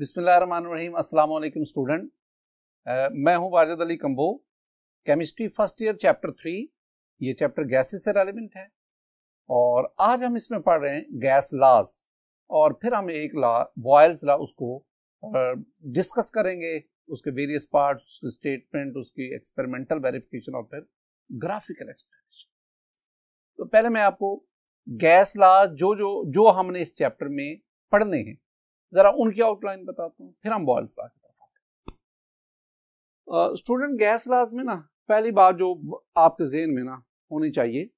बिस्मिल्लाहिर्रहमानिर्रहीम। अस्सलाम वालेकुम स्टूडेंट, मैं हूं Wajid Ali combo. Chemistry first year chapter 3, ये चैप्टर गैसेस से रेलेवेंट है और आज हम इसमें पढ़ रहे हैं गैस लॉज और फिर हम एक लॉ बॉयल्स लॉ उसको डिस्कस करेंगे, उसके वेरियस पार्ट्स, उसके स्टेटमेंट, उसकी एक्सपेरिमेंटल वेरिफिकेशन और फिर ग्राफिकल एक्सप्लेनेशन। तो पहले मैं आपको गैस लॉज जो हमने इस चैप्टर में पढ़ने हैं जरा उनकी आउटलाइन बताता हूँ, फिर हम बॉयल्स लॉ की तरफ आते हैं। स्टूडेंट, गैस लॉज में ना पहली बात जो आपके ज़हन में ना होनी चाहिए,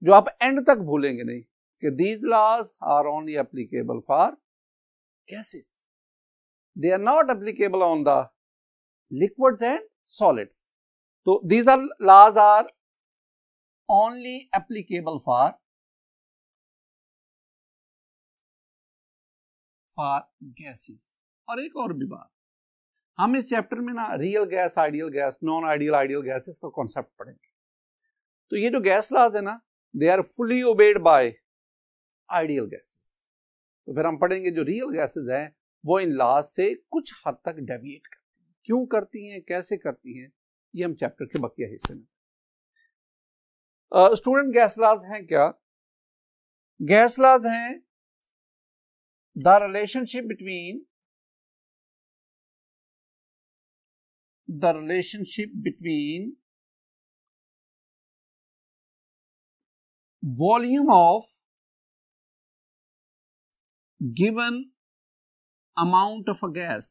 जो आप एंड तक भूलेंगे नहीं, कि these laws are only applicable for gases, they are not applicable on the liquids and solids. तो these are laws are only applicable for gases. और एक और भी बात, हम इस चैप्टर में ना real gas, ideal gas, non ideal, ideal gases का कॉन्सेप्ट पढ़ेंगे। तो ये जो गैस लॉज है ना, they are fully obeyed by ideal gases. तो फिर हम पढ़ेंगे जो रियल गैसेस हैं वो इन लॉज से कुछ हद तक डेविएट करती हैं। क्यों करती हैं, कैसे करती हैं, ये हम चैप्टर के बकिया हिस्से में। स्टूडेंट, गैस लॉज हैं क्या? गैस लॉज हैं the relationship between volume of given amount of a gas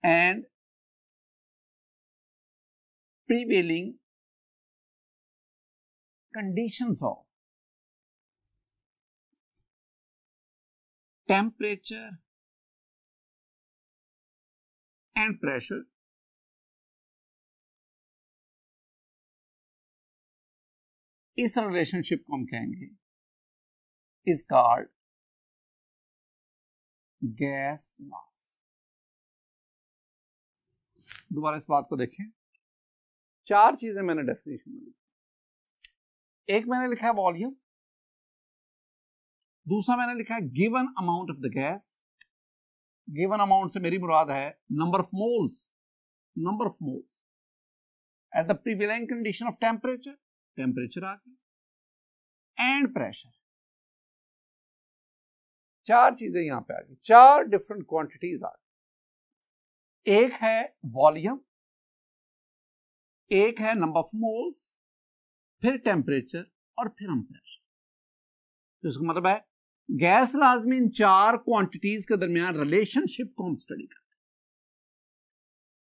and prevailing conditions of temperature and pressure इस रिलेशनशिप को हम कहेंगे इज कॉल्ड गैस लॉज। दोबारा इस बात को देखें, चार चीजें मैंने डेफिनेशन में लिखी। एक मैंने लिखा है वॉल्यूम, दूसरा मैंने लिखा है given amount of the gas. Given amount से मेरी मुराद है number of moles at the prevailing condition of temperature आ गई, एंड प्रेशर। चार चीजें यहां पे आ गई, चार डिफरेंट क्वांटिटीज आ गई। एक है वॉल्यूम, एक है नंबर ऑफ मोल्स, फिर टेम्परेचर और फिर हम प्रेशर। तो इसका मतलब है गैस लॉज में इन चार क्वांटिटीज के दरमियान रिलेशनशिप को हम स्टडी करते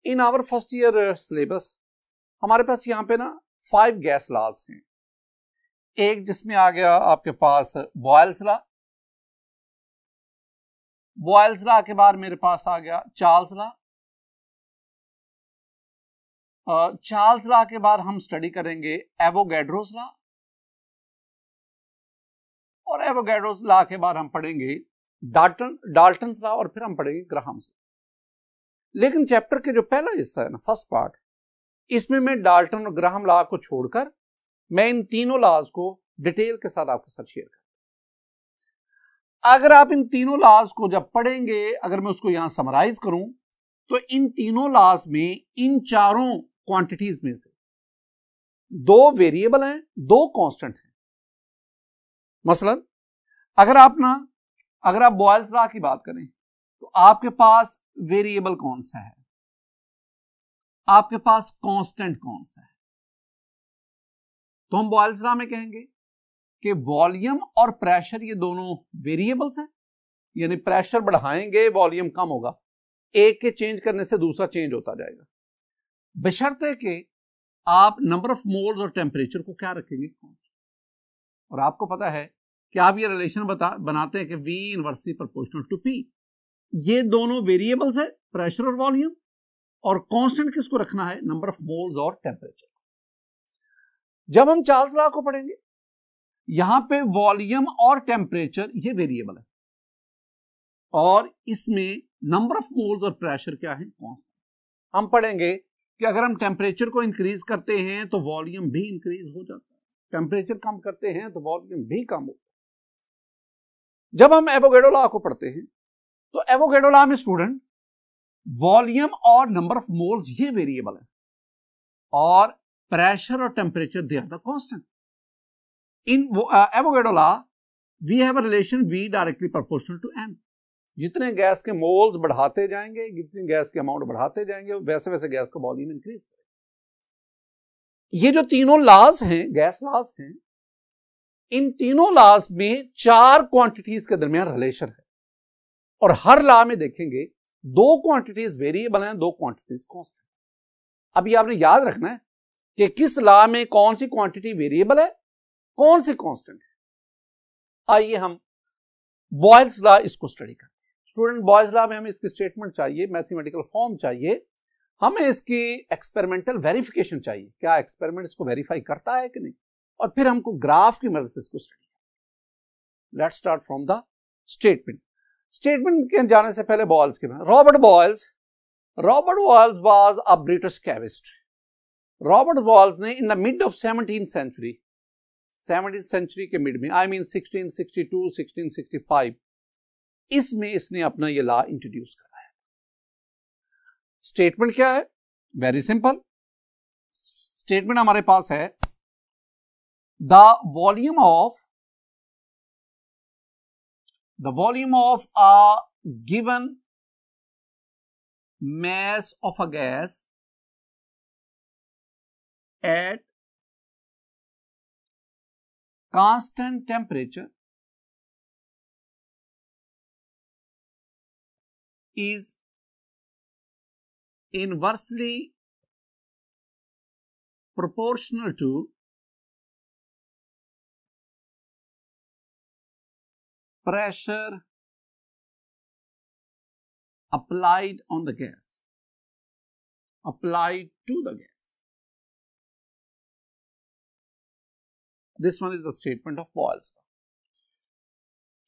हैं। In our first year syllabus हमारे पास यहां पे ना 5 गैस लॉज हैं। एक जिसमें आ गया आपके पास बॉयल्स लॉ। बॉयल्स लॉ के बाद मेरे पास आ गया चार्ल्स लॉ। चार्ल्स लॉ के बाद हम स्टडी करेंगे एवोगैड्रोस लॉ, और एवोगैड्रोस लॉ के बाद हम पढ़ेंगे डाल्टन्स लॉ, और फिर हम पढ़ेंगे ग्राहम्स लॉ। लेकिन चैप्टर के जो पहला हिस्सा है ना, फर्स्ट पार्ट, इसमें मैं डाल्टन और ग्राहम लॉ को छोड़कर मैं इन तीनों लॉज को डिटेल के साथ आपके साथ शेयर करूंगा। अगर आप इन तीनों लॉज को जब पढ़ेंगे, अगर मैं उसको यहां समराइज करूं, तो इन तीनों लॉज में इन चारों क्वांटिटीज में से 2 वेरिएबल हैं, 2 कांस्टेंट हैं। मसलन अगर आप बॉयल्स लॉ की बात करें तो आपके पास वेरिएबल कौन सा है, आपके पास कांस्टेंट कौन सा है? तो हम बॉयल्स लॉ में कहेंगे कि वॉल्यूम और प्रेशर ये दोनों वेरिएबल्स हैं, यानी प्रेशर बढ़ाएंगे वॉल्यूम कम होगा, एक के चेंज करने से दूसरा चेंज होता जाएगा, बशर्ते कि आप नंबर ऑफ मोल्स और टेम्परेचर को क्या रखेंगे। और आपको पता है कि आप ये रिलेशन बनाते हैं कि V inversely proportional to P। ये दोनों वेरिएबल्स है, प्रेशर और वॉल्यूम, और कांस्टेंट किसको रखना है, नंबर ऑफ मोल्स और टेम्परेचर। जब हम चार्ल्स लॉ को पढ़ेंगे, यहां पे वॉल्यूम और टेम्परेचर ये वेरिएबल है, और इसमें नंबर ऑफ मोल्स और प्रेशर क्या है, कांस्टेंट। हम पढ़ेंगे कि अगर हम टेम्परेचर को इंक्रीज करते हैं तो वॉल्यूम भी इंक्रीज हो जाता है, टेम्परेचर कम करते हैं तो वॉल्यूम भी कम होता है। जब हम एवोगैड्रो लॉ को पढ़ते हैं तो एवोगैड्रो लॉ में स्टूडेंट वॉल्यूम और नंबर ऑफ मोल्स ये वेरिएबल है और प्रेशर और temperature they are the constant. In Avogadro law we have a relation V directly proportional to N। जितने गैस के मोल्स बढ़ाते जाएंगे, जितनी गैस के अमाउंट बढ़ाते जाएंगे, वैसे वैसे गैस का वॉल्यूम इंक्रीज करेगा। ये जो तीनों लॉज हैं, गैस लॉज हैं, इन तीनों लॉज में 4 क्वांटिटीज के दरमियान रिलेशन है और हर लॉ में देखेंगे 2 क्वांटिटीज वेरिएबल हैं, 2 क्वांटिटीज कांस्टेंट। अभी आपने याद रखना है कि किस लॉ में कौन सी क्वांटिटी वेरिएबल है, कौन सी कांस्टेंट है। आइए हम बॉयल्स लॉ इसको स्टडी करते हैं। स्टूडेंट बॉयल्स लॉ में हमें इसकी स्टेटमेंट चाहिए, मैथमेटिकल फॉर्म चाहिए, हमें इसकी एक्सपेरिमेंटल वेरिफिकेशन चाहिए, क्या एक्सपेरिमेंट इसको वेरीफाई करता है कि नहीं, और फिर हमको ग्राफ की मदद से इसको स्टडी करना। Let's start from the statement. Statement के जाने से पहले बॉयल्स के बारे में। Robert Boyle's was a British chemist. Robert Boyle's ने in the mid of 17th century के मिड में, आई मीन 1662 1665, इसमें इसने अपना ये लॉ इंट्रोड्यूस कराया। स्टेटमेंट क्या है? Very simple. स्टेटमेंट हमारे पास है the volume of a given mass of a gas at constant temperature is inversely proportional to pressure applied on the gas, applied to the gas. This one is the statement of Boyle's law.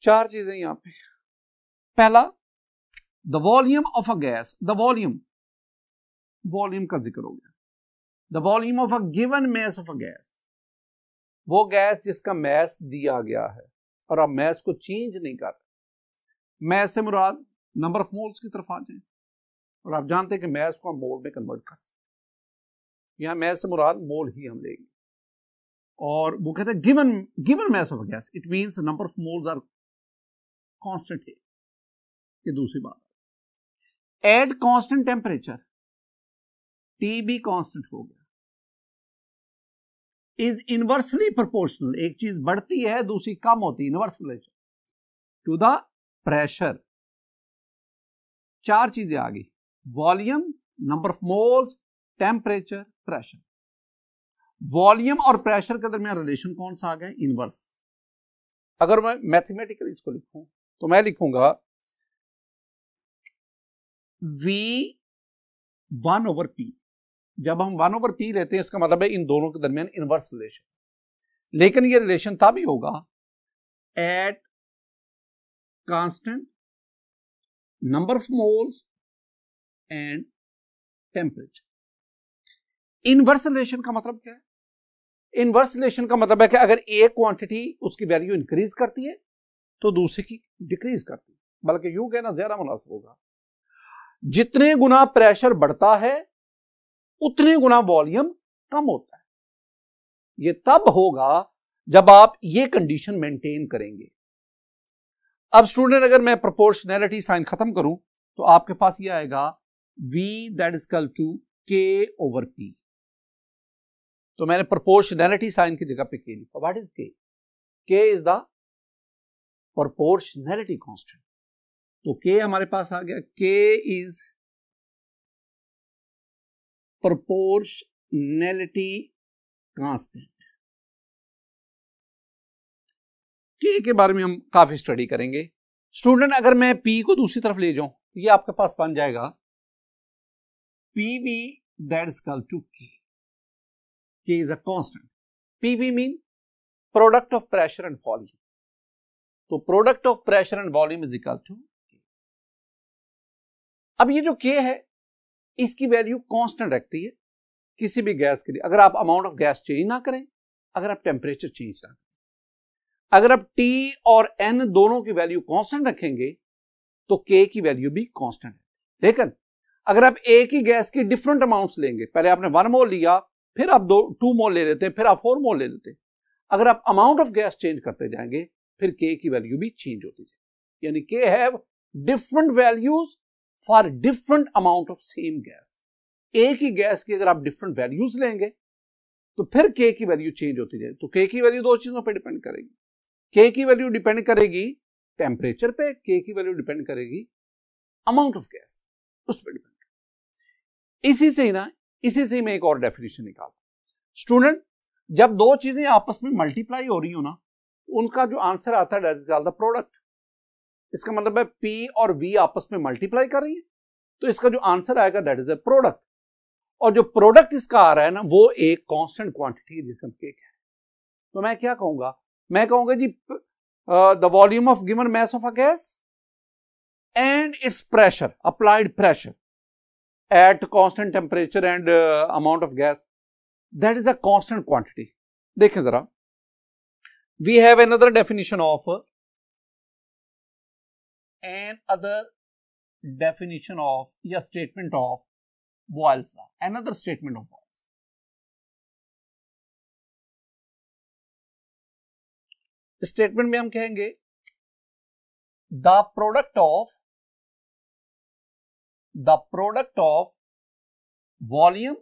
4 चीजें यहां पे। पहला, the volume of a gas, the volume का जिक्र हो गया। The volume of a given mass of a gas, वो gas जिसका मैस दिया गया है और आप मैस को चेंज नहीं कर रहे। मैस से मुराद नंबर ऑफ मोल्स की तरफ आ जाए, और आप जानते हैं कि मैस को हम मोल में कन्वर्ट कर सकते हैं। यहां मैस से मुराद मोल ही हम लेंगे, और वो कहते हैं given mass of gas, it means number of moles are constant है। ये दूसरी बात। एट कांस्टेंट टेम्परेचर, टी भी कांस्टेंट हो गया। इज इनवर्सली प्रोपोर्शनल, एक चीज बढ़ती है दूसरी कम होती है, inverse relation to the pressure. 4 चीजें आ गई, volume, number of moles, temperature, pressure. Volume और प्रेशर के दरमियान रिलेशन कौन सा आ गया? इनवर्स। अगर मैं मैथमेटिकली इसको लिखूं तो मैं लिखूंगा V1/P। जब हम 1/P लेते हैं इसका मतलब है इन दोनों के दरमियान इनवर्स रिलेशन, लेकिन ये रिलेशन तभी होगा at constant number of moles and temperature. Inverse relation का मतलब क्या है? इनवर्स रिलेशन का मतलब है कि अगर एक क्वांटिटी उसकी वैल्यू इंक्रीज करती है तो दूसरे की डिक्रीज करती है, बल्कि यूं कहना ज्यादा मुनासिब होगा, जितने गुना प्रेशर बढ़ता है उतने गुना वॉल्यूम कम होता है। यह तब होगा जब आप ये कंडीशन मेंटेन करेंगे। अब स्टूडेंट, अगर मैं प्रोपोर्शनैलिटी साइन खत्म करूं तो आपके पास ये आएगा V that is equal to K/P। तो मैंने प्रोपोर्शनैलिटी साइन की जगह पे K लिखा। What is K? K is the proportionality constant. तो K हमारे पास आ गया, K is proportionality constant. K के बारे में हम काफी स्टडी करेंगे। स्टूडेंट, अगर मैं P को दूसरी तरफ ले जाऊं तो ये आपके पास बन जाएगा PV that is equal to K। K is a constant. PV mean product of pressure and volume. तो product of pressure and volume is equal to K. अब ये जो K है इसकी वैल्यू कांस्टेंट रखती है, किसी भी गैस के लिए, अगर आप अमाउंट ऑफ गैस चेंज ना करें, अगर आप टेम्परेचर चेंज ना करें, अगर आप T और N दोनों की वैल्यू कांस्टेंट रखेंगे तो K की वैल्यू भी कांस्टेंट है। लेकिन अगर आप एक ही गैस की डिफरेंट अमाउंट्स लेंगे, पहले आपने 1 मोल लिया, फिर आप 2 मोल ले लेते हैं, फिर आप 4 मोल ले लेते हैं, अगर आप अमाउंट ऑफ गैस चेंज करते जाएंगे फिर K की वैल्यू भी चेंज होती जाएगी। यानी K have different values for different amount of same gas. एक ही गैस की अगर आप डिफरेंट वैल्यूज लेंगे तो फिर K की वैल्यू चेंज होती जाएगी। तो K की वैल्यू दो चीजों पर डिपेंड करेगी। K की वैल्यू डिपेंड करेगी टेम्परेचर पे, K की वैल्यू डिपेंड करेगी अमाउंट ऑफ गैस, उस पर डिपेंड। इसी से ही मैं एक और डेफिनेशन निकालता हूं। स्टूडेंट, जब दो चीजें आपस में मल्टीप्लाई हो रही हो ना, उनका जो आंसर आता है that is called the product. इसका मतलब है P और V आपस में मल्टीप्लाई कर रही है, तो इसका जो आंसर आएगा दैट इज अ प्रोडक्ट। और जो प्रोडक्ट इसका आ रहा है ना, वो एक कांस्टेंट क्वांटिटी है जिसे हम K कहते हैं। तो मैं क्या कहूंगा, मैं कहूंगा जी the volume of given mass of a gas and its pressure, applied pressure at constant temperature and amount of gas, that is a constant quantity. देखें जरा, we have another definition of या statement of Boyle's law, another statement of Boyle's law. Statement में हम कहेंगे the product of volume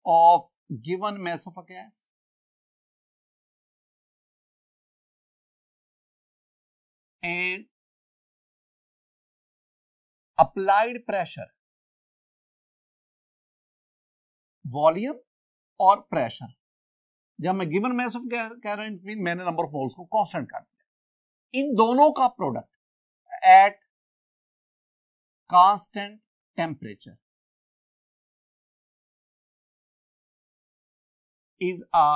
of given mass of a gas and applied pressure, volume और pressure. जब मैं given mass of gas कह रहा हूं, मैंने नंबर ऑफ मोल्स को कांस्टेंट कर दिया। इन दोनों का product at constant temperature is a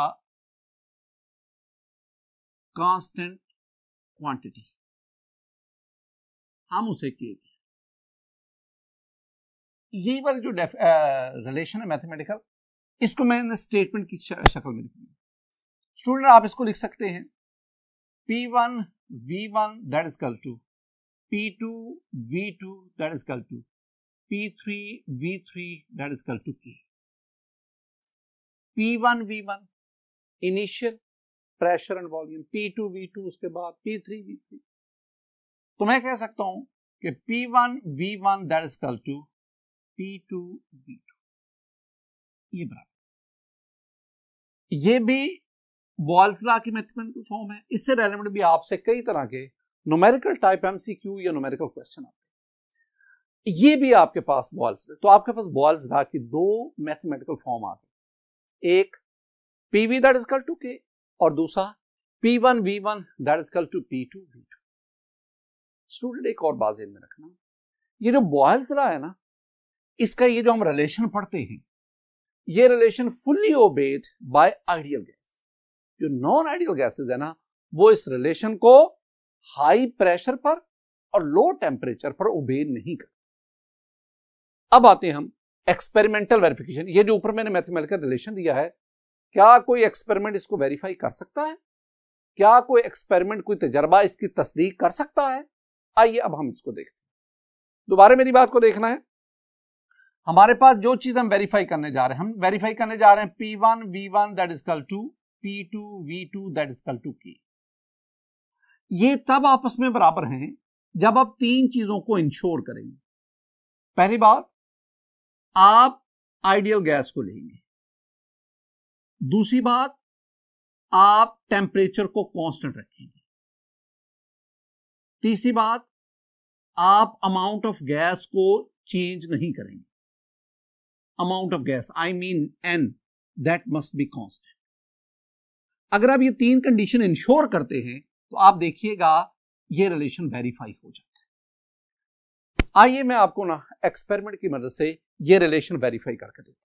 constant quantity, हम उसे K, यही वाली जो रिलेशन है मैथमेटिकल, इसको मैंने स्टेटमेंट की शक्ल में लिखी। स्टूडेंट, आप इसको लिख सकते हैं P1 V1 that is equal to P2 V2 that is equal to P3 V3 that is equal to K। P1 V1 initial pressure and volume, P2 V2 उसके बाद P3 V3। तो मैं कह सकता हूं कि P1 V1 that is equal to P2 V2, ये बराबर, ये भी बॉयल्स लॉ की मैथमेटिकल फॉर्म है। इससे रेलेवेंट भी आपसे कई तरह के न्यूमेरिकल टाइप एमसीक्यू या न्यूमेरिकल क्वेश्चन आते हैं। ये भी आपके पास बॉयल्स, तो आपके पास बॉयल्स लॉ की दो मैथमेटिकल फॉर्म आ गई, एक PV that is equal to K और दूसरा P1 V1 that is equal to P2 V2। Student, एक और बात ध्यान में रखना, ये जो बॉयल्स लॉ है ना, इसका ये जो हम रिलेशन पढ़ते हैं, ये relation fully obeyed by ideal gas. जो नॉन आइडियल गैसेस है ना, वो इस रिलेशन को हाई प्रेशर पर और लो टेम्परेचर पर ओबे नहीं करते। अब आते हैं हम एक्सपेरिमेंटल वेरिफिकेशन। ये जो ऊपर मैंने मैथमेटिकल रिलेशन दिया है, क्या कोई एक्सपेरिमेंट इसको वेरीफाई कर सकता है? क्या कोई एक्सपेरिमेंट, कोई तजर्बा इसकी तस्दीक कर सकता है? आइए अब हम इसको देखते हैं। दोबारा मेरी बात को देखना है। हमारे पास जो चीज हम वेरीफाई करने जा रहे हैं, हम वेरीफाई करने जा रहे हैं P1 V1 that is equal to P2 V2 that is equal to K। ये तब आपस में बराबर हैं जब आप तीन चीजों को इंश्योर करेंगे। पहली बात, आप आइडियल गैस को लेंगे। दूसरी बात, आप टेम्परेचर को कांस्टेंट रखेंगे। तीसरी बात, आप अमाउंट ऑफ गैस को चेंज नहीं करेंगे। Amount of gas I mean N, that must be constant. अगर आप ये तीन कंडीशन इंश्योर करते हैं तो आप देखिएगा ये रिलेशन वेरीफाई हो जाता है। आइए मैं आपको ना एक्सपेरिमेंट की मदद से ये रिलेशन वेरीफाई करके देता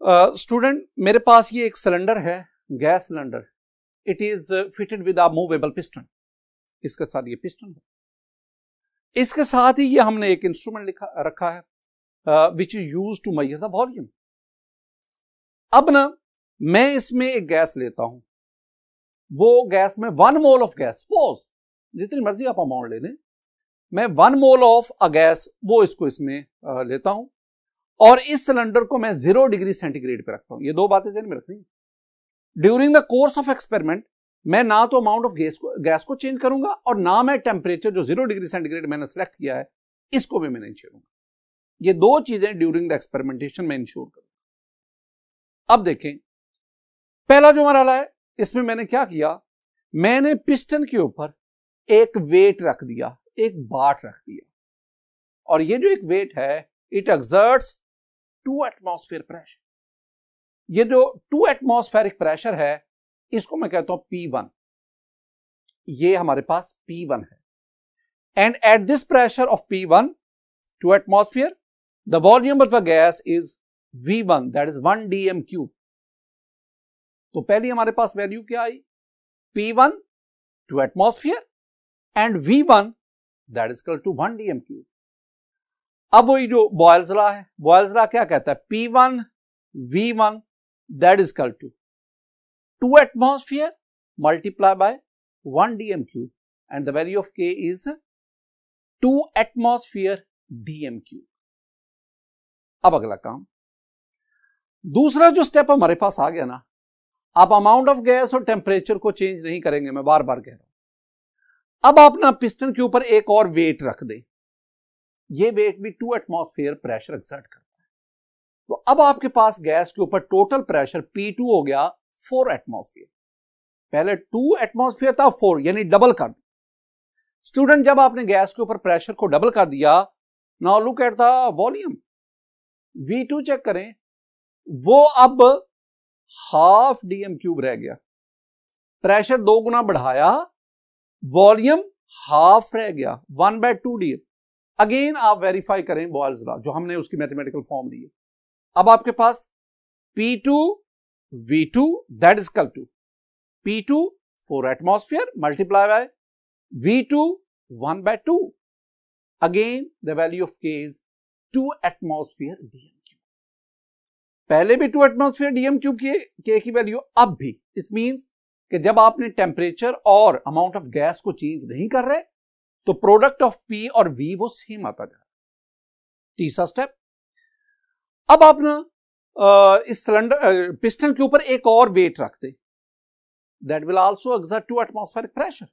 हूं। स्टूडेंट, मेरे पास ये एक सिलेंडर है, gas cylinder. It is fitted with a movable piston. इसके साथ ये पिस्टन है, इसके साथ ही ये हमने एक इंस्ट्रूमेंट रखा है which is used to measure the volume. अब ना मैं इसमें एक गैस लेता हूं, वो गैस में 1 मोल ऑफ गैस, सपोज जितनी मर्जी आप अमाउंट ले लें, मैं 1 मोल ऑफ अ गैस वो इसको इसमें लेता हूं और इस सिलेंडर को मैं 0 डिग्री सेंटीग्रेड पे रखता हूं। ये दो बातें ध्यान में रखनी। During the course of experiment मैं ना तो अमाउंट ऑफ गैस को चेंज करूंगा और ना मैं टेम्परेचर जो 0 डिग्री सेंटीग्रेड मैंने सेलेक्ट किया है इसको भी मैं नहीं छेड़ूंगा। ये दो चीजें ड्यूरिंग द एक्सपेरिमेंटेशन में इंश्योर करूंगा। अब देखें, पहला जो मरहला है इसमें मैंने क्या किया, मैंने पिस्टन के ऊपर एक वेट रख दिया, एक बाट रख दिया, और ये जो एक वेट है इट एक्सर्ट्स 2 एटमॉस्फेयर प्रेशर। ये जो 2 एटमॉस्फेरिक प्रेशर है इसको मैं कहता हूं P1। ये हमारे पास P1 है, and at this pressure of P1 2 atmosphere the volume of the gas is V1 that is 1 dm cube. तो पहली हमारे पास वैल्यू क्या आई, P1 2 atmosphere and V1 that is equal to 1 dm cube. अब वही जो बॉयल्स लॉ है, बॉयल्स लॉ क्या कहता है, P1 V1 that is equal to 2 atmosphere multiplied by 1 dm cube and the value of K is 2 atmosphere dm cube। अब अगला काम, दूसरा जो स्टेप हमारे पास आ गया ना, आप अमाउंट ऑफ गैस और टेम्परेचर को चेंज नहीं करेंगे, मैं बार बार कह रहा हूं। अब आप ना पिस्टन के ऊपर एक और वेट रख दें, ये वेट भी 2 एटमॉस्फेयर प्रेशर एक्सर्ट करता है। तो अब आपके पास गैस के ऊपर टोटल प्रेशर P2 हो गया 4 एटमॉस्फेयर। पहले 2 एटमॉस्फेयर था, 4 यानी डबल कर दिया। स्टूडेंट, जब आपने गैस के ऊपर प्रेशर को डबल कर दिया, now look at the volume, V2 check करें, वो अब हाफ dm क्यूब रह गया। प्रेशर 2 गुना बढ़ाया, वॉल्यूम हाफ रह गया, 1/2 dm। अगेन आप वेरीफाई करें बॉयल्स लॉ, जो हमने उसकी मैथमेटिकल फॉर्म दी है। अब आपके पास P2 V2 that is equal to P2 4 atmosphere multiply by V2 1/2. Again the value of K is 2 atmosphere dm cube। पहले भी 2 atmosphere dm cube की K की वैल्यू अब भी। इट मीन्स कि जब आपने टेम्परेचर और अमाउंट ऑफ गैस को चेंज नहीं कर रहे तो प्रोडक्ट ऑफ P और V वो सेम आता जा रहा है। तीसरा स्टेप, अब आप ना इस सिलेंडर पिस्टन के ऊपर एक और वेट रख दे, that will also exert 2 atmospheric pressure.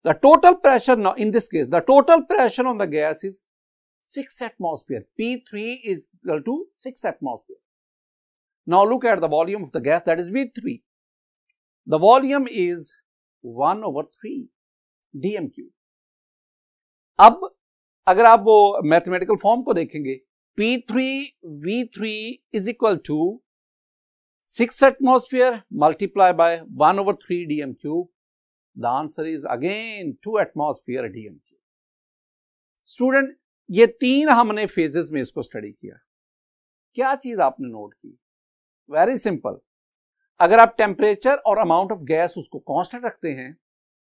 The total pressure now in this case, the total pressure on the gas is 6 atmosphere. P3 is equal to 6 atmosphere. Now look at the volume of the gas, that is V3. The volume is 1/3 dm cube। अब अगर आप वो mathematical form को देखेंगे, P3 V3 is equal to 6 atmosphere multiplied by 1/3 dm cube. The answer is again 2 atmosphere dm cube। Student, ये 3 हमने phases में इसको स्टडी किया। क्या चीज आपने नोट की, वेरी सिंपल, अगर आप टेम्परेचर और अमाउंट ऑफ गैस उसको कांस्टेंट रखते हैं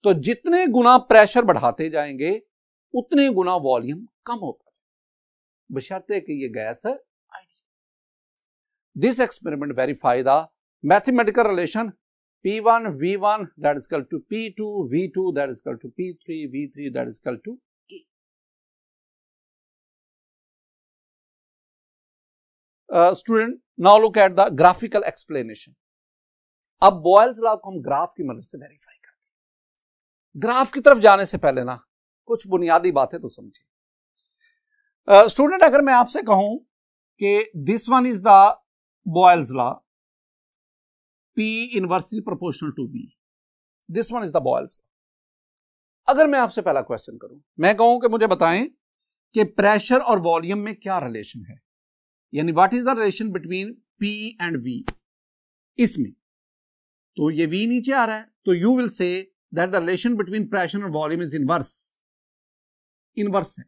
तो जितने गुना प्रेशर बढ़ाते जाएंगे उतने गुना वॉल्यूम कम होता है, बशर्ते कि ये गैस है ideal. This experiment verify the mathematical relation P1 V1 that is equal to P2 V2 that is equal to P3 V3 that is equal to K। Student, now look at the graphical explanation. अब Boyle's law को हम graph की मदद से verify करते हैं। Graph की तरफ जाने से पहले ना कुछ बुनियादी बातें तो समझिए। स्टूडेंट, अगर मैं आपसे कहूं कि this one is the Boyle's law, P inversely proportional to V, this one is the Boyle's law. अगर मैं आपसे पहला क्वेश्चन करूं, मैं कहूं कि मुझे बताएं कि प्रेशर और वॉल्यूम में क्या रिलेशन है, यानी what is the relation between P and V इसमें, तो ये V नीचे आ रहा है, तो you will say that the relation between pressure और वॉल्यूम इज इनवर्स। इनवर्स है,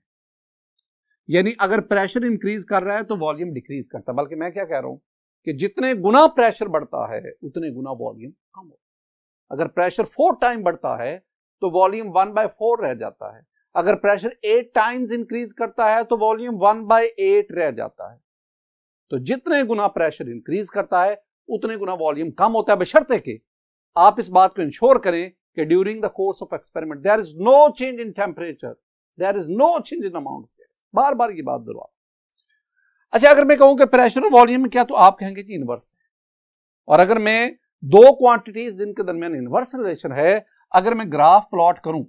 यानी अगर प्रेशर इंक्रीज कर रहा है तो वॉल्यूम डिक्रीज करता है। बल्कि मैं क्या कह रहा हूं कि जितने गुना प्रेशर बढ़ता है उतने गुना वॉल्यूम कम होता है। अगर प्रेशर 4 टाइम बढ़ता है तो वॉल्यूम 1/4 रह जाता है। अगर प्रेशर 8 टाइम्स इंक्रीज करता है तो वॉल्यूम 1/8 रह जाता है। तो जितने गुना प्रेशर इंक्रीज करता है उतने गुना वॉल्यूम कम होता है, बशर्ते कि आप इस बात को इंश्योर करें कि during the course of experiment there is no change in temperature, there is no change in amount of gas. बार बार ये बात दोहराओ। अच्छा, अगर मैं कहूं कि प्रेशर और वॉल्यूम में क्या, तो आप कहेंगे जी इनवर्स है। और अगर मैं दो क्वांटिटीज जिनके दरमियान इनवर्स रिलेशन है, अगर मैं ग्राफ प्लॉट करूं,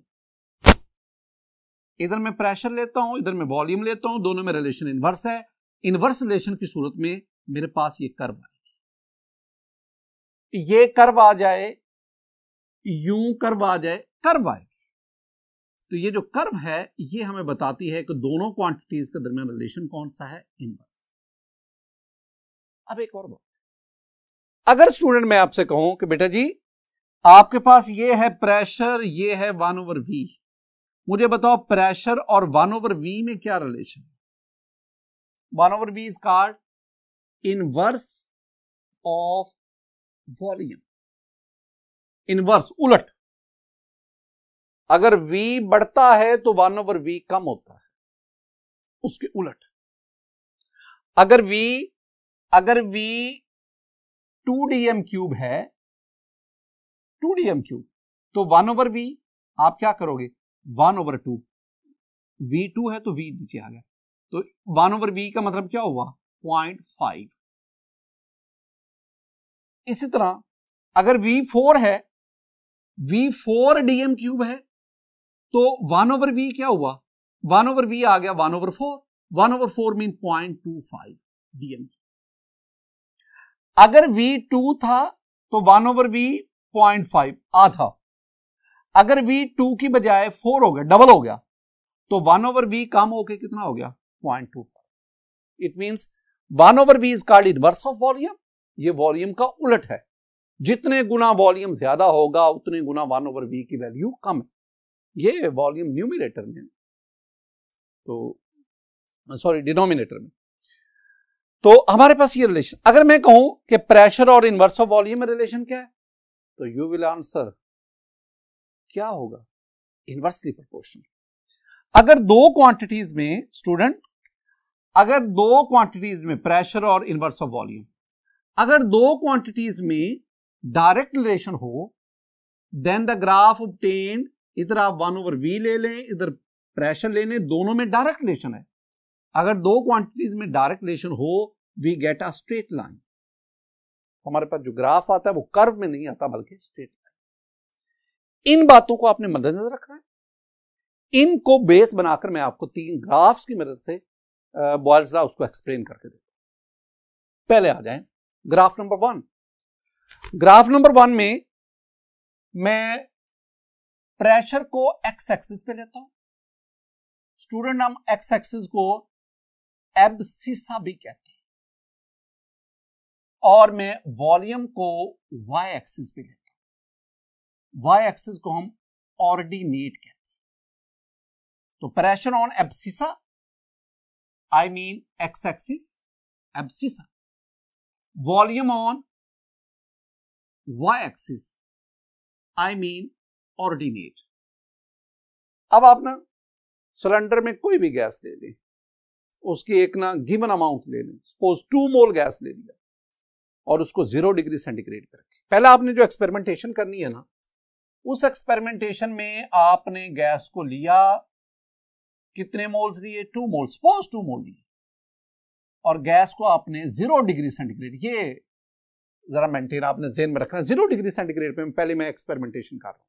इधर मैं प्रेशर लेता हूं, इधर मैं वॉल्यूम लेता हूं, दोनों में रिलेशन इनवर्स है। इनवर्स रिलेशन की सूरत में मेरे पास ये कर्व आएगी, ये कर्व आ जाए, यूं कर्व आ जाए, कर्व आएगी। तो ये जो कर्व है ये हमें बताती है कि दोनों क्वांटिटीज के दरमियान रिलेशन कौन सा है, इनवर्स। अब एक और बात, अगर स्टूडेंट मैं आपसे कहूं कि बेटा जी आपके पास ये है प्रेशर, ये है 1/v, मुझे बताओ प्रेशर और 1/v में क्या रिलेशन है। 1/v is called inverse of volume. Inverse, उलट, अगर v बढ़ता है तो 1/v कम होता है, उसके उलट। अगर v 2dm क्यूब है, 2dm क्यूब, तो 1/v आप क्या करोगे, 1/2। v2 है तो v नीचे आ गया, तो 1/v का मतलब क्या हुआ, 0.5। इसी तरह अगर v4 है, v4 dm क्यूब है, तो 1/v क्या हुआ, 1/v आ गया 1/4, 1/4 मीन 0.25 dm। अगर v2 था तो 1/v 0.5 आधा, अगर v2 की बजाय 4 हो गया, डबल हो गया, तो 1/v कम होके कितना हो गया, 0.25। It means 1/v is called inverse of volume. ये वॉल्यूम का उलट है, जितने गुना वॉल्यूम ज्यादा होगा उतने गुना 1/v की वैल्यू कम है। ये वॉल्यूम न्यूमिनेटर में, तो सॉरी डिनोमिनेटर में। तो हमारे पास ये रिलेशन, अगर मैं कहूं कि प्रेशर और इनवर्स ऑफ वॉल्यूम में रिलेशन क्या है, तो यू विल आंसर क्या होगा, इनवर्सली प्रोपोर्शनल। अगर दो क्वांटिटीज में स्टूडेंट, अगर दो क्वांटिटीज में प्रेशर और इनवर्स ऑफ वॉल्यूम, अगर दो क्वांटिटीज में डायरेक्ट रिलेशन हो, देन द ग्राफ ऑब्टेन्ड, इधर आप 1/v ले लें, इधर प्रेशर ले लें, दोनों में डायरेक्ट रिलेशन है। अगर दो क्वांटिटीज में डायरेक्ट रिलेशन हो, we get a straight line. हमारे पास जो ग्राफ आता है वो कर्व में नहीं आता बल्कि स्ट्रेट लाइन। इन बातों को आपने मद्देनजर रखना है। इनको बेस बनाकर मैं आपको 3 ग्राफ्स की मदद से बॉयल्स लॉ उसको एक्सप्लेन करके देता हूं। पहले आ जाएं ग्राफ नंबर 1। ग्राफ नंबर 1 में मैं प्रेशर को एक्स एक्सिस पे लेता हूं। स्टूडेंट, हम एक्स एक्सिस को एब्सिसा भी कहते हैं, और मैं वॉल्यूम को वाई एक्सिस पे लेता हूं। वाई एक्सिस को हम ऑर्डिनेट कहते हैं। तो pressure on abscissa, I mean X axis, abscissa. Volume on Y axis, I mean ordinate. अब आप ना सिलेंडर में कोई भी गैस ले लें, उसकी एक ना गिवन अमाउंट ले लें, सपोज 2 मोल गैस ले लिया और उसको 0 डिग्री सेंटीग्रेड पे रखें। पहले आपने जो एक्सपेरिमेंटेशन करनी है ना, उस एक्सपेरिमेंटेशन में आपने गैस को लिया, कितने मोल्स लिए, 2 मोल, सपोज 2 मोल लिए, और गैस को आपने 0 डिग्री सेंटीग्रेड, ये जरा मेंटेन आपने ज़हन में रखना, 0 डिग्री सेंटीग्रेड पे पहले मैं एक्सपेरिमेंटेशन कर रहा हूं।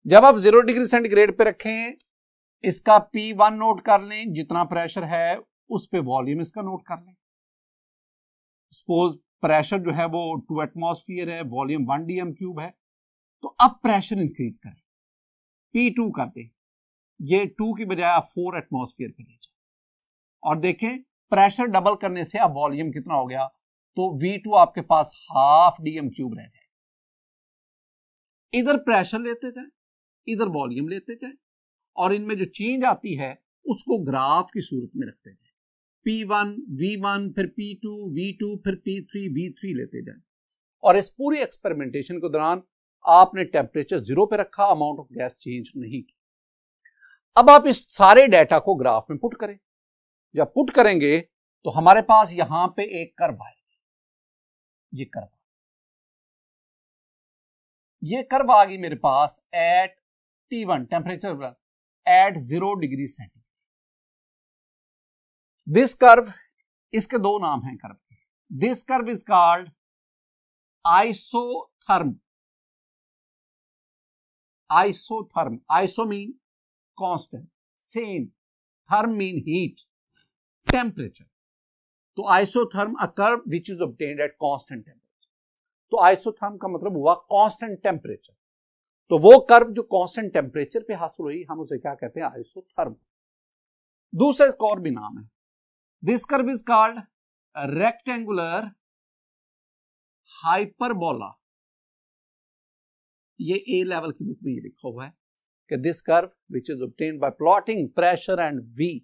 जब आप 0 डिग्री सेंटीग्रेड पे रखें, इसका P1 नोट कर लें, जितना प्रेशर है उस पे वॉल्यूम इसका नोट कर लें। सपोज प्रेशर जो है वो 2 एटमॉस्फेयर है, वॉल्यूम 1 dm क्यूब है। तो अब प्रेशर इंक्रीज करें, P2 कर दें, ये 2 की बजाय आप 4 एटमॉस्फेयर पे ले जाए, और देखें प्रेशर डबल करने से अब वॉल्यूम कितना हो गया, तो V2 आपके पास हाफ dm क्यूब रह जाए। इधर प्रेशर लेते जाए, इधर वॉल्यूम लेते जाए, और इनमें जो चेंज आती है उसको ग्राफ की सूरत में रखते जाए। P1 V1, फिर P2 V2, फिर P3 V3 लेते जाए। और इस पूरी एक्सपेरिमेंटेशन के दौरान आपने टेम्परेचर 0 पे रखा, अमाउंट ऑफ गैस चेंज नहीं की। अब आप इस सारे डेटा को ग्राफ में पुट करें। जब पुट करेंगे तो हमारे पास यहां पे एक कर्व आएगी, ये कर्व आ गई मेरे पास at T1 temperature at 0 degree centigrade. This curve, इसके दो नाम हैं कर्व के। This curve is called isotherm. Isotherm, iso mean constant, same, therm mean heat, temperature. तो isotherm a curve which is obtained at constant temperature. तो isotherm का मतलब हुआ कांस्टेंट टेम्परेचर। तो वो कर्व जो कांस्टेंट टेम्परेचर पे हासिल हुई, हम उसे क्या कहते हैं? आइसोथर्म। दूसरा एक और भी नाम है, this curve is called rectangular hyperbola. ये ए लेवल की बुक में ये लिखा हुआ है कि this curve which is obtained by plotting pressure and V,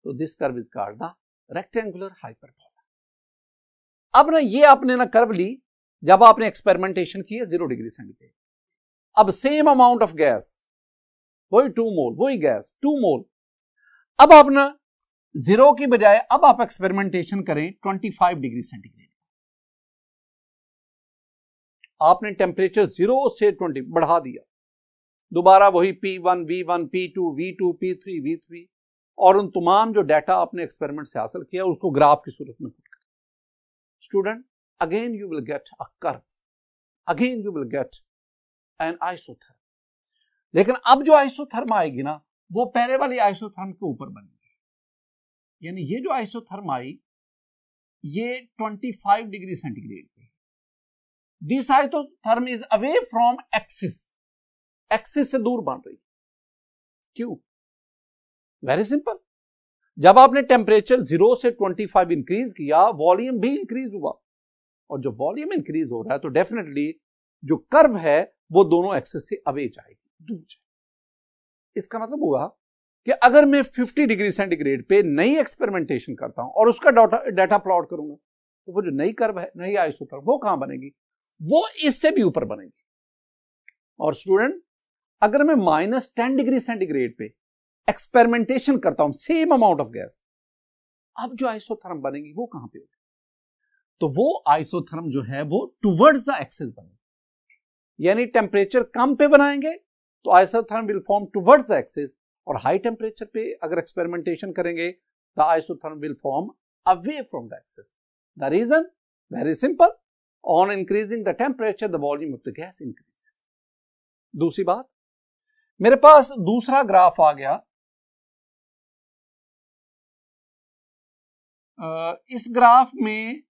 तो this curve is called the rectangular hyperbola. अब ना ये आपने ना कर्व ली जब आपने एक्सपेरिमेंटेशन किया 0 डिग्री सेंटीग्रेड। अब सेम अमाउंट ऑफ गैस, वही 2 मोल, वही गैस 2 मोल। अब आप ना 0 की बजाय अब आप एक्सपेरिमेंटेशन करें 25 डिग्री सेंटीग्रेड। आपने टेम्परेचर 0 से 20 बढ़ा दिया, दोबारा वही P1, V1, P2, V2, P3, V3 और उन तमाम जो डाटा आपने एक्सपेरिमेंट से हासिल किया उसको ग्राफ की सूरत में पुट करें। Student, again you will get a curve, again you will get an isotherm. लेकिन अब जो आइसोथर्म आएगी ना, वो पहले वाली आइसोथर्म के ऊपर बनेगी। यानी ये जो आइसोथर्म आई, ये 25 डिग्री सेंटीग्रेड पे। This isotherm is away from axis, axis से दूर बन रही। क्यों? वेरी सिंपल, जब आपने टेम्परेचर 0 से 25 इंक्रीज किया, वॉल्यूम भी इंक्रीज हुआ, और जब वॉल्यूम इंक्रीज हो रहा है तो डेफिनेटली जो कर्व है वो दोनों एक्सिस से अवे जाएगी, दूर जाएगी। इसका मतलब हुआ कि अगर मैं 50 डिग्री सेंटीग्रेड पे नई एक्सपेरिमेंटेशन करता हूं और उसका डाटा प्लॉट करूंगा, तो वो जो नई कर्व है, नई आइसोथर्म, वो कहां बनेगी? वो इससे भी ऊपर बनेगी। और स्टूडेंट, अगर मैं -10 डिग्री सेंटीग्रेड पे एक्सपेरिमेंटेशन करता हूं, सेम अमाउंट ऑफ गैस, अब जो आइसोथर्म बनेगी वो कहां पे होगी? तो वो आइसोथर्म जो है वो टुवर्ड्स द एक्सिस बनेगी। यानी टेम्परेचर कम पे बनाएंगे तो isotherm will form towards the axis, और हाई टेम्परेचर पे अगर एक्सपेरिमेंटेशन करेंगे the isotherm will form away from the axis. The reason very simple, on increasing the temperature the volume of the gas increases. दूसरी बात, मेरे पास दूसरा graph आ गया। इस ग्राफ में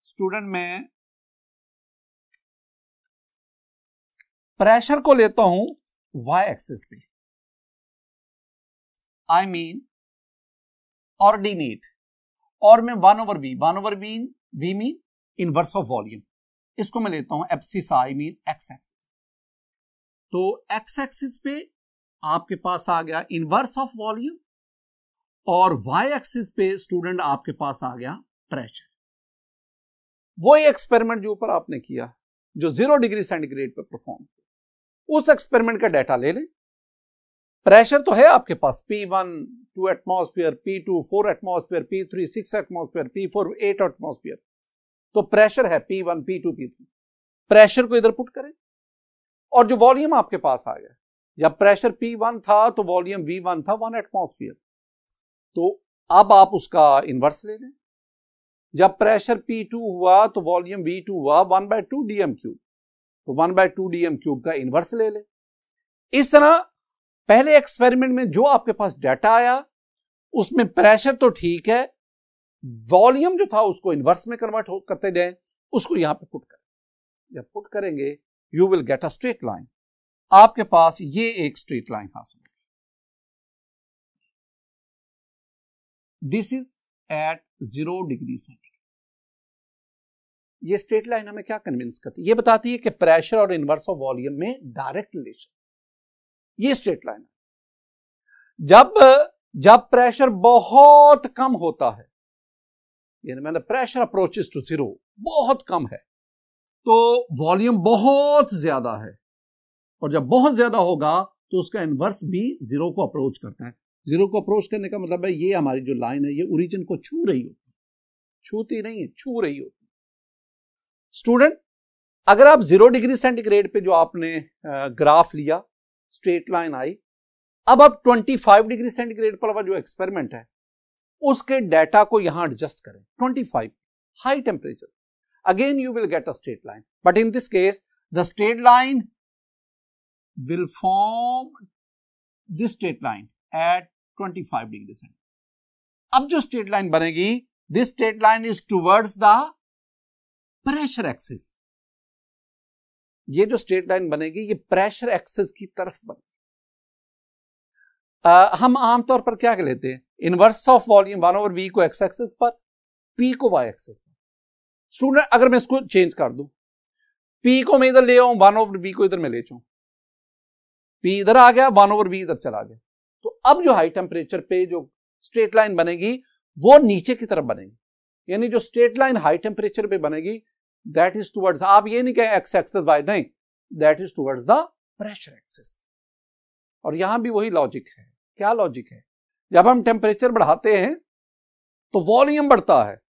स्टूडेंट मैं प्रेशर को लेता हूं y एक्सिस पे, आई मीन ऑर्डिनेट, और मैं 1/v, 1/v mean inverse of volume, इसको मैं लेता हूं abscess I mean x axis. तो x एक्सिस पे आपके पास आ गया इनवर्स ऑफ वॉल्यूम, और y एक्सिस पे स्टूडेंट आपके पास आ गया प्रेशर। वही एक्सपेरिमेंट जो ऊपर आपने किया, जो 0 डिग्री सेंटीग्रेड पे परफॉर्म, उस एक्सपेरिमेंट का डाटा ले लें। प्रेशर तो है आपके पास, P1 2 atmosphere, P2 4 atmosphere, P3 6 atmosphere, P4 8 atmosphere. तो प्रेशर है P1 P2 P3। प्रेशर को इधर पुट करें, और जो वॉल्यूम आपके पास आ गया, जब प्रेशर P1 था तो वॉल्यूम V1 था 1 एटमॉस्फेयर, तो अब आप उसका इनवर्स ले लें। जब प्रेशर P2 हुआ तो वॉल्यूम V2 हुआ 1/2 dm³, तो 1/2 dm³ का इनवर्स ले लें। इस तरह पहले एक्सपेरिमेंट में जो आपके पास डाटा आया उसमें प्रेशर तो ठीक है, वॉल्यूम जो था उसको इनवर्स में कन्वर्ट करते जाएं, उसको यहां पे पुट करें। जब पुट करेंगे you will get a straight line. आपके पास ये एक स्ट्रेट लाइन हासिल होगी। This is at 0 degree centigrade. ये स्ट्रेट लाइन हमें क्या कन्विंस करती है? ये बताती है कि प्रेशर और इनवर्स ऑफ वॉल्यूम में डायरेक्ट रिलेशन। ये स्ट्रेट लाइन जब प्रेशर बहुत कम होता है, यानी मैंने प्रेशर अप्रोचेस टू 0 बहुत कम है, तो वॉल्यूम बहुत ज्यादा है, और जब बहुत ज्यादा होगा तो उसका इनवर्स भी जीरो को अप्रोच करता है। जीरो को अप्रोच करने का मतलब है ये हमारी जो लाइन है ये ओरिजिन को छू रही होती है, छूती नहीं है, छू रही होती है। स्टूडेंट, अगर आप 0 डिग्री सेंटीग्रेड पे जो आपने ग्राफ लिया, स्ट्रेट लाइन आई, अब आप 25 डिग्री सेंटीग्रेड पर जो एक्सपेरिमेंट है उसके डाटा को यहां एडजस्ट करें। 25 high temperature, again you will get a straight line, but in this case the straight line will form this straight line at 25 degree centigrade. अब जो स्ट्रेट लाइन बनेगी, this straight line is towards the pressure axis. ये जो straight line बनेगी ये pressure axis की तरफ बनेगी। हम आमतौर पर क्या लेते हैं, इनवर्स ऑफ वॉल्यूम 1/v को एक्स एक्सिस पर, p को y एक्सिस पर। स्टूडेंट, अगर मैं इसको चेंज कर दूं, p को मैं इधर ले आऊं, 1/v को इधर मैं ले जाऊं, P इधर आ गया, 1/v इधर चला गया, तो अब जो हाई टेम्परेचर पे जो स्ट्रेट लाइन बनेगी वो नीचे की तरफ बनेगी। यानी जो स्ट्रेट लाइन हाई टेम्परेचर पे बनेगी दैट इज टुवर्ड्स, आप ये नहीं कहें एक्स एक्सिस वाई, नहीं, that is towards the pressure axis. और यहां भी वही लॉजिक है। क्या लॉजिक है? जब हम टेम्परेचर बढ़ाते हैं तो वॉल्यूम बढ़ता है,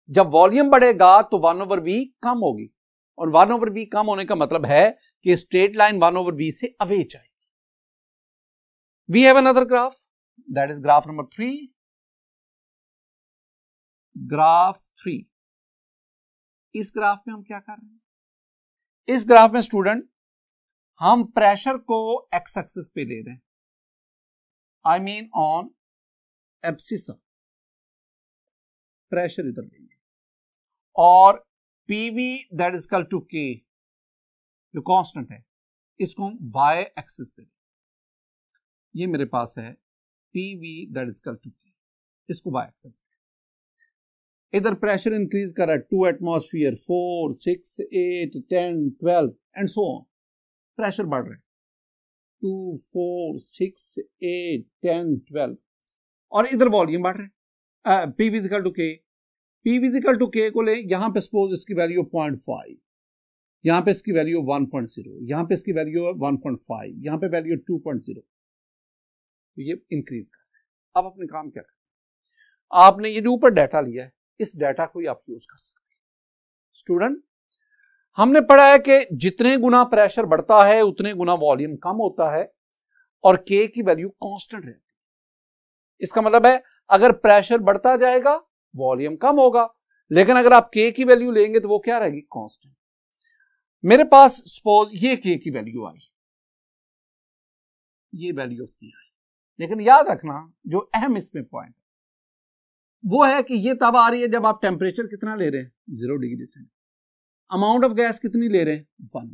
जब वॉल्यूम बढ़ेगा तो 1/v कम होगी, और 1/v कम होने का मतलब है कि स्ट्रेट लाइन 1/v से अवे जाएगी। We have another graph, that is graph number 3. Graph 3. इस ग्राफ में हम क्या कर रहे हैं? इस ग्राफ में स्टूडेंट हम प्रेशर को एक्स एक्सिस पे ले रहे हैं, I mean on abscissa, pressure इधर लेंगे, और PV that is equal to K जो कांस्टेंट है इसको हम y एक्सिस पे, ये मेरे पास है PV that is equal to K, इसको y एक्सिस पे। इधर प्रेशर इंक्रीज कर रहा है, 2 atmosphere, 4, 6, 8, 10, 12 and so on, pressure बढ़ रहा है 2, 4, 6, 8, 10, 12, और इधर वॉल्यूम बढ़ रहा है। PV is equal to K, PV is equal to K को ले, यहां पे सपोज इसकी वैल्यू 0.5, यहां पे इसकी वैल्यू 1.0, यहां पे इसकी वैल्यू 1.5, यहां पे वैल्यू 2.0, तो ये इंक्रीज कर रहा है। अब अपने काम क्या करना, आपने ये जो ऊपर डाटा लिया है इस डाटा को ही आप यूज कर सकते हैं। स्टूडेंट, हमने पढ़ा है कि जितने गुना प्रेशर बढ़ता है उतने गुना वॉल्यूम कम होता है और K की वैल्यू कांस्टेंट रहती है। इसका मतलब है अगर प्रेशर बढ़ता जाएगा वॉल्यूम कम होगा, लेकिन अगर आप K की वैल्यू लेंगे तो वो क्या रहेगी, कांस्टेंट। मेरे पास सपोज ये K की वैल्यू आई, ये वैल्यू ऑफ K आई, लेकिन याद रखना जो अहम इसमें पॉइंट वो है कि ये तब आ रही है जब आप टेम्परेचर कितना ले रहे हैं, 0 degree centigrade, amount of gas कितनी ले रहे हैं, 1,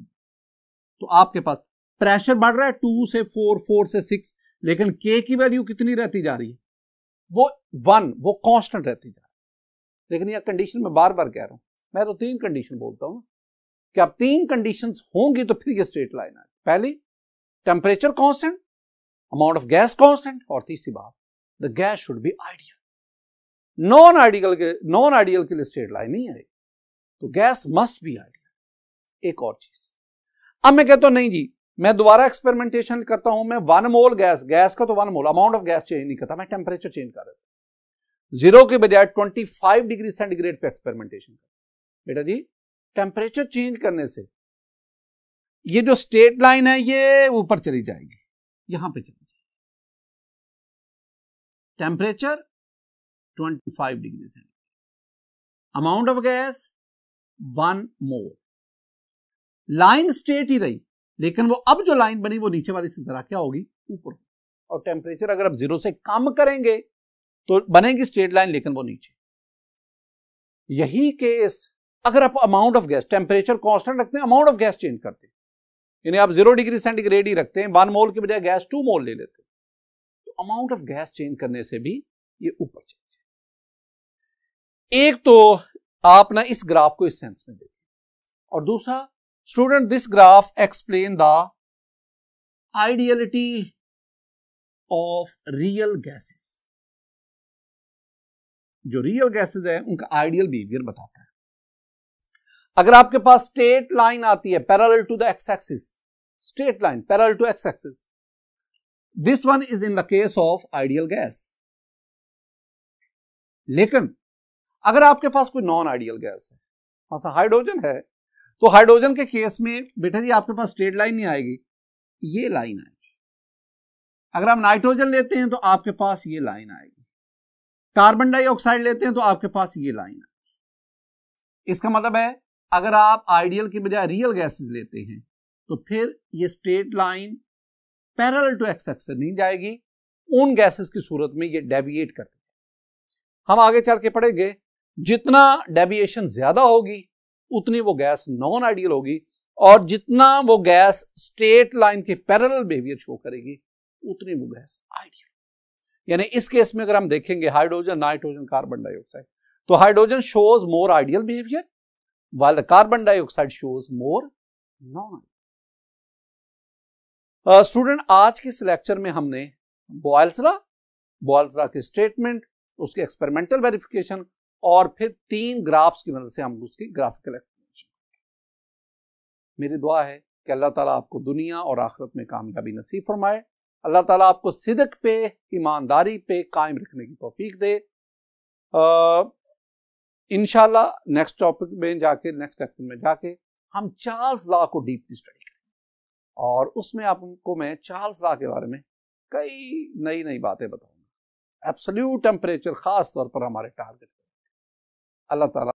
तो आपके पास प्रेशर बढ़ रहा है 2 से 4, 4 से 6, लेकिन K की वैल्यू कितनी रहती जा रही है, वो 1, वो कांस्टेंट रहती जा रही है। लेकिन यह कंडीशन मैं बार बार कह रहा हूं, मैं तो 3 कंडीशन बोलता हूं कि अब 3 कंडीशंस होंगी तो फिर ये स्ट्रेट लाइन आए। पहली, temperature constant, amount of gas constant, और तीसरी बात, the gas should be ideal. Non ideal के लिए स्ट्रेट लाइन नहीं आएगी, तो गैस मस्ट बी आइडियल। एक और चीज, अब मैं कहता हूं नहीं जी मैं दोबारा एक्सपेरिमेंटेशन करता हूं, मैं 1 मोल गैस का तो 1 मोल, अमाउंट ऑफ गैस चेंज नहीं करता, मैं टेम्परेचर चेंज कर रहा था, 0 के बजाय 25 डिग्री सेंटीग्रेड पे एक्सपेरिमेंटेशन कर। बेटा जी, टेम्परेचर चेंज करने से ये जो स्ट्रेट लाइन है ये ऊपर चली जाएगी, यहां पे चली जाएगी। Temperature 25 degree centigrade, amount of gas 1 mole, line straight ही रही, लेकिन वो अब जो लाइन बनी वो नीचे वाली से जरा क्या होगी, ऊपर। और टेम्परेचर अगर आप 0 से कम करेंगे तो बनेगी स्ट्रेट लाइन, लेकिन वो नीचे। यही केस अगर आप amount of gas, temperature constant रखते हैं, अमाउंट ऑफ गैस चेंज करते हैं, यानी आप 0 डिग्री सेंटीग्रेड ही रखते हैं, 1 मोल के बजाय गैस 2 मोल ले लेते हैं, तो अमाउंट ऑफ गैस चेंज करने से भी ये ऊपर चले जाए। एक तो आप ना इस ग्राफ को इस सेंस में देखें, और दूसरा student this graph explain the ideality of real gases. जो रियल गैसेस है उनका आइडियल बिहेवियर बताता है। अगर आपके पास स्ट्रेट लाइन आती है parallel to the x axis, straight line parallel to x axis, this one is in the case of ideal gas. लेकिन अगर आपके पास कोई नॉन आइडियल गैस है, ऐसा हाइड्रोजन है, तो हाइड्रोजन के केस में बेटा जी आपके पास स्ट्रेट लाइन नहीं आएगी, ये लाइन आएगी। अगर आप नाइट्रोजन लेते हैं तो आपके पास ये लाइन आएगी, कार्बन डाइऑक्साइड लेते हैं तो आपके पास ये लाइन आएगी। इसका मतलब है अगर आप आइडियल की बजाय रियल गैसेस लेते हैं तो फिर ये straight line parallel to x axis नहीं जाएगी, उन गैसेस की सूरत में ये डेविएट करते हैं। हम आगे चल के पढ़ेंगे, जितना डेविएशन ज्यादा होगी उतनी वो गैस नॉन आइडियल होगी, और जितना वो गैस स्ट्रेट लाइन के पैरेलल बिहेवियर शो करेगी उतनी वो गैस आइडियल। यानी इस केस में अगर हम देखेंगे हाइड्रोजन, नाइट्रोजन, कार्बन डाइऑक्साइड, तो hydrogen shows more ideal behaviour while the carbon dioxide shows more non-ideal। Student आज के इस लेक्चर में हमने बॉयल्स लॉ के स्टेटमेंट, उसके एक्सपेरिमेंटल वेरिफिकेशन और फिर 3 ग्राफ्स की मदद से हम उसकी ग्राफिकल एक्सप्लेनेशन। मेरी दुआ है कि अल्लाह ताला आपको दुनिया और आखिरत में कामयाबी नसीब फरमाए। अल्लाह ताला आपको सिदक पे, ईमानदारी पे कायम रखने की तौफीक दे। इंशाल्लाह नेक्स्ट टॉपिक में जाके, नेक्स्ट लेक्चर में जाके हम चार्ल्स लॉ को डीपली स्टडी करेंगे और उसमें आपको मैं चार्ल्स लॉ के बारे में कई नई नई बातें बताऊंगा। एब्सोल्यूट टेम्परेचर खास तौर पर हमारे टारगेट। अल्लाह ताला